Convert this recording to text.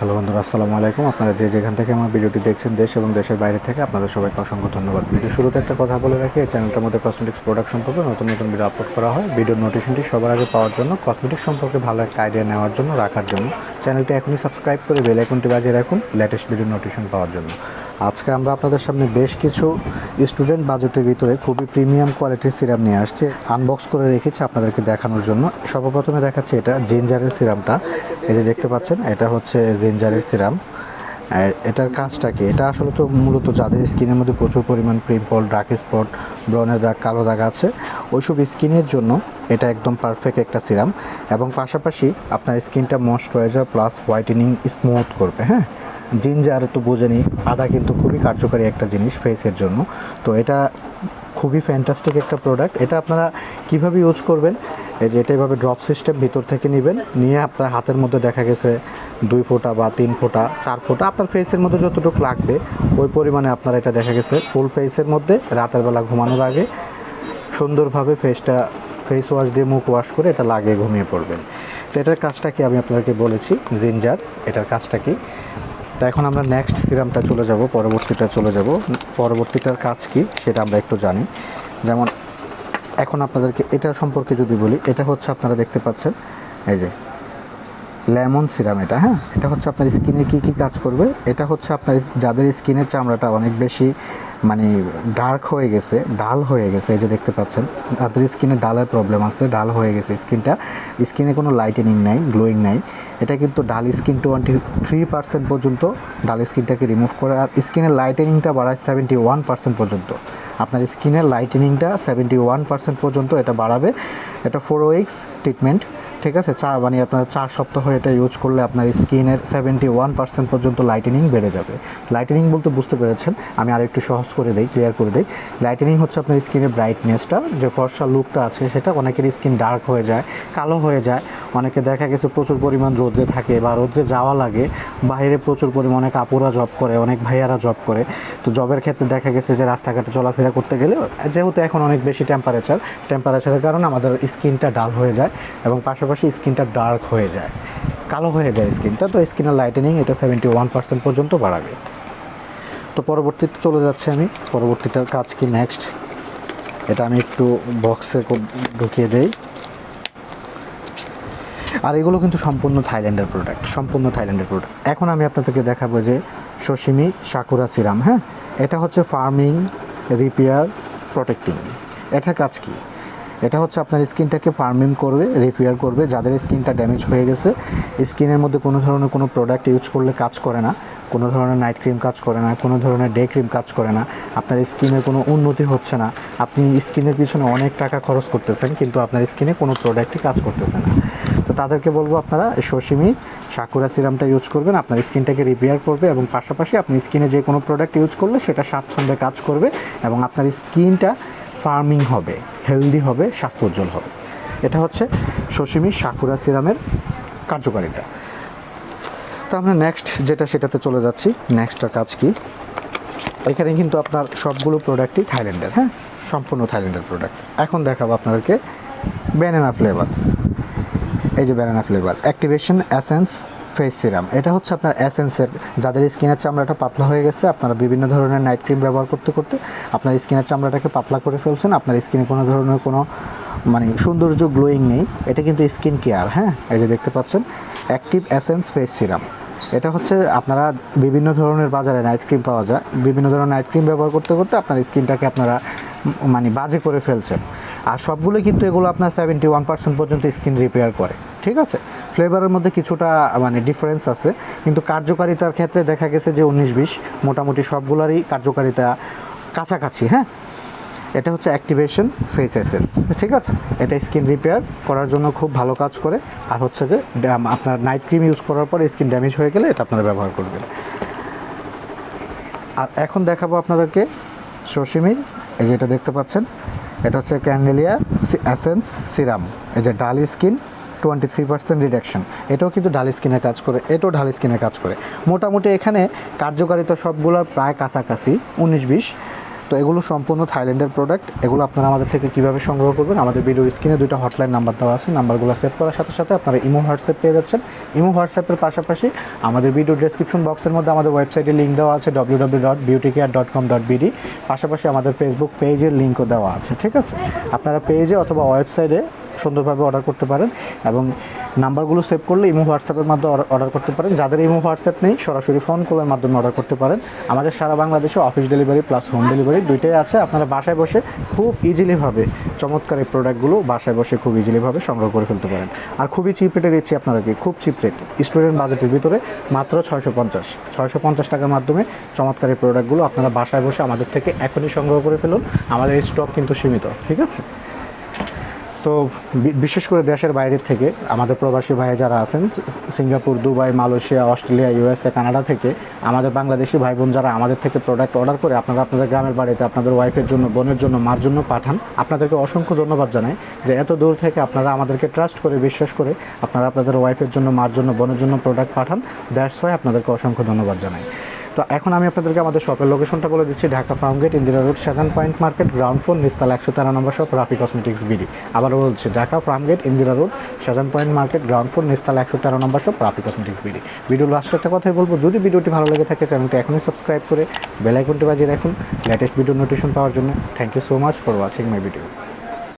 Hello বন্ধুরা, আসসালামু আলাইকুম। আপনারা যে যেখান থেকে আমার ভিডিওটি দেখছেন, দেশ এবং দেশের বাইরে থেকে, আপনাদের সবাইকে অসংখ্য ধন্যবাদ। ভিডিও শুরুতে একটা কথা বলে রাখি, এই চ্যানেলটার মধ্যে কসমেটিক্স প্রোডাক্ট সম্পর্কে নতুন নতুন ভিডিও আপলোড করা হয়। ভিডিওর নোটিফিকেশনটি সবার আগে পাওয়ার জন্য, কসমেটিক্স সম্পর্কে ভালো একটা আইডিয়া নেওয়ার জন্য, রাখার জন্য চ্যানেলটি এখনই সাবস্ক্রাইব করে বেল আইকনটি বাজিয়ে রাখুন লেটেস্ট ভিডিওর নোটিফিকেশন পাওয়ার জন্য। আজকে আমরা আপনাদের সামনে বেশ কিছু স্টুডেন্ট বাজেটের ভিতরে খুবই প্রিমিয়াম কোয়ালিটির সিরাম নিয়ে আসছে, আনবক্স করে রেখেছি আপনাদেরকে দেখানোর জন্য। সর্বপ্রথমে দেখাচ্ছি এটা জিঞ্জারের সিরামটা। এই যে দেখতে পাচ্ছেন, এটা হচ্ছে জিঞ্জারের সিরাম। এটার কাজটা কি? এটা আসলে তো মূলত যাদের স্কিনের মধ্যে প্রচুর পরিমাণ পিম্পল, ডার্ক স্পট, ব্রনের দাগ, কালো দাগ আছে, ওইসব স্কিনের জন্য এটা একদম পারফেক্ট একটা সিরাম। এবং পাশাপাশি আপনার স্কিনটা ময়েশ্চারাইজার প্লাস হোয়াইটেনিং স্মুথ করবে। হ্যাঁ, জিঞ্জার তো বোঝেনি, আদা কিন্তু খুবই কার্যকারী একটা জিনিস ফেসের জন্য। তো এটা খুবই ফ্যান্টাস্টিক একটা প্রোডাক্ট। এটা আপনারা কীভাবে ইউজ করবেন, এই যে এটা এভাবে ড্রপ সিস্টেম ভিতর থেকে নেবেন, নিয়ে আপনার হাতের মধ্যে দেখা গেছে 2 ফোঁটা বা 3 ফোঁটা 4 ফোঁটা আপনার ফেসের মধ্যে যতটুকু লাগবে ওই পরিমাণে আপনারা এটা দেখা গেছে ফুল ফেসের মধ্যে রাতের বেলা ঘুমানোর আগে সুন্দরভাবে ফেস ওয়াশ দিয়ে মুখ ওয়াশ করে এটা লাগিয়ে ঘুমিয়ে পড়বেন। তো এটার কাজটা কি আমি আপনাদেরকে বলেছি, জিঞ্জার, এটার কাজটা কি। তো এখন আমরা নেক্সট সিরামটা চলে যাব, পরবর্তীটার কাজ কি সেটা আমরা একটু জানি। যেমন এখন আপনাদেরকে এটা সম্পর্কে যদি বলি, এটা হচ্ছে আপনারা দেখতে পাচ্ছেন এই যে লেমন সিরাম। এটা হ্যাঁ, এটা হচ্ছে আপনার স্কিনে কী কী কাজ করবে। এটা হচ্ছে আপনার যাদের স্কিনের চামড়াটা অনেক বেশি মানে ডার্ক হয়ে গেছে, ডাল হয়ে গেছে, এই যে দেখতে পাচ্ছেন যাদের স্কিনে ডালের প্রবলেম আছে, ডাল হয়ে গেছে স্কিনে কোনো লাইটেনিং নাই, গ্লোয়িং নাই, এটা কিন্তু ডাল স্কিন 23% পর্যন্ত ডাল স্কিনটাকে রিমুভ করে, আর স্কিনের লাইটেনিংটা বাড়ায় 71% পর্যন্ত। আপনার স্কিনের লাইটেনিংটা 71% পর্যন্ত এটা বাড়াবে। এটা 4 উইকস ট্রিটমেন্ট, ঠিক আছে। মানে আপনার 4 সপ্তাহ এটা ইউজ করলে আপনার স্কিনের 71% পর্যন্ত লাইটেনিং বেড়ে যাবে। লাইটেনিং বলতে বুঝতে পেরেছেন, আমি আর একটু সহজ করে দিই, ক্লিয়ার করে দিই। লাইটেনিং হচ্ছে আপনার স্কিনের ব্রাইটনেসটা, যে ফর্সা লুকটা আছে সেটা। অনেকের স্কিন ডার্ক হয়ে যায়, কালো হয়ে যায়, অনেকে দেখা গেছে প্রচুর পরিমাণ রোদে থাকে বা রোদে যাওয়া লাগে, বাইরে প্রচুর পরিমাণে কাপুরা জব করে, অনেক ভাইয়ারা জব করে। তো জবের ক্ষেত্রে দেখা গেছে যে রাস্তাঘাটে চলাফেরা করতে গেলে, যেহেতু এখন অনেক বেশি টেম্পারেচারের কারণে আমাদের স্কিনটা ডাল হয়ে যায় এবং পাশাপাশি স্কিনটা ডার্ক হয়ে যায়, কালো হয়ে যায় স্কিনটা। তো স্কিনের লাইটেনিং এটা 71% পর্যন্ত বাড়াবে। তো পরবর্তীতে চলে যাচ্ছে আমি, পরবর্তীটার কাজ কি নেক্সট, এটা আমি একটু বক্সে ঢুকিয়ে দেই। আর এগুলো কিন্তু সম্পূর্ণ থাইল্যান্ডের প্রোডাক্ট। এখন আমি আপনাদেরকে দেখাবো যে শশিমি সাকুরা সিরাম। হ্যাঁ, এটা হচ্ছে ফার্মিং, রিপেয়ার, প্রোটেক্টিং। এটার কাজ কি? এটা হচ্ছে আপনার স্কিনটাকে ফার্মিং করবে, রিপেয়ার করবে। যাদের স্কিনটা ড্যামেজ হয়ে গেছে, স্কিনের মধ্যে কোনো ধরনের কোনো প্রোডাক্ট ইউজ করলে কাজ করে না, কোনো ধরনের নাইট ক্রিম কাজ করে না, কোনো ধরনের ডে ক্রিম কাজ করে না, আপনার স্কিনের কোনো উন্নতি হচ্ছে না, আপনি স্কিনের পিছনে অনেক টাকা খরচ করতেছেন কিন্তু আপনার স্কিনে কোনো প্রোডাক্টই কাজ করতেছে না। তো তাদেরকে বলবো আপনারা শশিমি সাকুরা সিরামটা ইউজ করবেন, আপনার স্কিনটাকে রিপেয়ার করবে এবং পাশাপাশি আপনি স্কিনে যে কোনো প্রোডাক্ট ইউজ করলে সেটা স্বাচ্ছন্দ্যে কাজ করবে এবং আপনার স্কিনটা ফার্মিং হবে, হেলদি হবে, স্বাস্থ্যোজ্জ্বল হবে। এটা হচ্ছে শশিমি সাকুরা সিরামের কার্যকারিতা। তো আমরা নেক্সট সেটাতে চলে যাচ্ছি। নেক্সটটার কাজ কি? এখানে কিন্তু আপনার সবগুলো প্রোডাক্টই থাইল্যান্ডের। হ্যাঁ, সম্পূর্ণ থাইল্যান্ডের প্রোডাক্ট। এখন দেখাবো আপনাদেরকে ব্যানানা ফ্লেভার। এই যে banana flavour activation essence face serum. এটা হচ্ছে আপনার এসেন্সের, যাদের স্কিনের চামড়াটা পাতলা হয়ে গেছে, আপনারা বিভিন্ন ধরনের নাইট ক্রিম ব্যবহার করতে করতে আপনার স্কিনের চামড়াটাকে পাতলা করে ফেলছেন, আপনার স্কিনে কোনো ধরনের কোনো মানে সৌন্দর্য, গ্লোয়িং নেই, এটা কিন্তু স্কিন কেয়ার। হ্যাঁ, এই যে দেখতে পাচ্ছেন অ্যাক্টিভ এসেন্স ফেস সিরাম। এটা হচ্ছে আপনারা বিভিন্ন ধরনের বাজারে নাইট ক্রিম পাওয়া যায়, বিভিন্ন ধরনের নাইট ক্রিম ব্যবহার করতে করতে আপনার স্কিনটাকে আপনারা মানে বাজে করে ফেলছেন। আর সবগুলো কিন্তু এগুলো আপনার 71% পর্যন্ত স্কিন রিপেয়ার করে, ঠিক আছে। ফ্লেভারের মধ্যে কিছুটা মানে ডিফারেন্স আছে, কিন্তু কার্যকারিতার ক্ষেত্রে দেখা গেছে যে 19-20 মোটামুটি সবগুলোরই কার্যকারিতা কাছাকাছি। হ্যাঁ, এটা হচ্ছে অ্যাক্টিভেশন ফেস এসেন্স, ঠিক আছে। এটা স্কিন রিপেয়ার করার জন্য খুব ভালো কাজ করে। আর হচ্ছে যে আপনার নাইট ক্রিম ইউজ করার পরে স্কিন ড্যামেজ হয়ে গেলে এটা আপনারা ব্যবহার করবেন। আর এখন দেখাবো আপনাদেরকে শশিমির, এই যে এটা দেখতে পাচ্ছেন, এটা হচ্ছে ক্যান্ডেলিয়া এসেন্স সিরাম। এই যে ডাল স্কিন 23% রিডাকশন, এটাও কিন্তু ডাল স্কিনের কাজ করে, এটাও ডাল স্কিনের কাজ করে। মোটামুটি এখানে কার্যকারিতা সবগুলোর প্রায় কাছাকাছি 19-20। তো এগুলো সম্পূর্ণ থাইল্যান্ডের প্রোডাক্ট। এগুলো আপনারা আমাদের থেকে কীভাবে সংগ্রহ করবেন, আমাদের ভিডিওর স্ক্রিনে 2টা হটলাইন নাম্বার দেওয়া আছে। নাম্বারগুলো সেভ করার সাথে সাথে আপনারা ইমো হোয়াটসঅ্যাপ পেয়ে যাচ্ছেন। ইমো হোয়াটসঅ্যাপের পাশাপাশি আমাদের ভিডিও ডেসক্রিপশন বক্সের মধ্যে আমাদের ওয়েবসাইটের লিঙ্ক দেওয়া আছে www.beautycare.com.bd। পাশাপাশি আমাদের ফেসবুক পেজের লিঙ্কও দেওয়া আছে, ঠিক আছে? আপনারা পেজে অথবা ওয়েবসাইটে সুন্দরভাবে অর্ডার করতে পারেন এবং নাম্বারগুলো সেভ করলে ইমো হোয়াটসঅ্যাপের মাধ্যমে অর্ডার করতে পারেন। যাদের ইমো হোয়াটসঅ্যাপ নেই সরাসরি ফোন কলের মাধ্যমে অর্ডার করতে পারেন। আমাদের সারা বাংলাদেশে office delivery plus home delivery দুইটাই আছে। আপনারা বাসায় বসে খুব ইজিলিভাবে চমৎকার এই প্রোডাক্টগুলো বাসায় বসে খুব ইজিলিভাবে সংগ্রহ করে ফেলতে পারেন। আর খুবই চিপ রেটে দিচ্ছি আপনাদেরকে, খুব চিপ রেট, স্টুডেন্ট বাজেটের ভিতরে মাত্র 650 টাকার মাধ্যমে চমৎকার এই প্রোডাক্টগুলো আপনারা বাসায় বসে আমাদের থেকে এখনই সংগ্রহ করে ফেলুন। আমাদের এই স্টক কিন্তু সীমিত, ঠিক আছে? তো বিশেষ করে দেশের বাইরের থেকে আমাদের প্রবাসী ভাই যারা আছেন, Singapore, Dubai, Malaysia, Australia, USA, Canada থেকে আমাদের বাংলাদেশি ভাই বোন যারা আমাদের থেকে প্রোডাক্ট অর্ডার করে আপনারা আপনাদের গ্রামের বাড়িতে আপনাদের ওয়াইফের জন্য, বোনের জন্য, মার জন্য পাঠান, আপনাদেরকে অসংখ্য ধন্যবাদ জানাই যে এত দূর থেকে আপনারা আমাদেরকে ট্রাস্ট করে, বিশ্বাস করে আপনারা আপনাদের ওয়াইফের জন্য, মার জন্য, বোনের জন্য প্রোডাক্ট পাঠান। দ্যাটস ওয়াই আপনাদেরকে অসংখ্য ধন্যবাদ জানাই। তো এখন আমি আপনাদেরকে আমাদের শপের লোকেশনটা বলে দিচ্ছি। Dhaka Farmgate, Indira road, Shahjahan point market, ground floor, নিচতলা 113 number shop, Rafi cosmetics BD. আবারও বলছি, Dhaka Farmgate, Indira road, Shahjahan point market, ground floor, নিচতলা 113 number shop, Rafi cosmetics BD. Video last একটা কথাই বলবো, যদি ভিডিওটি ভালো লেগে থাকে চ্যানেলটি এখনই সাবস্ক্রাইব করে বেল আইকনটি বাজিয়ে রাখুন লেটেস্ট ভিডিও নোটিফিকেশন পাওয়ার জন্য। Thank you so much for watching my video.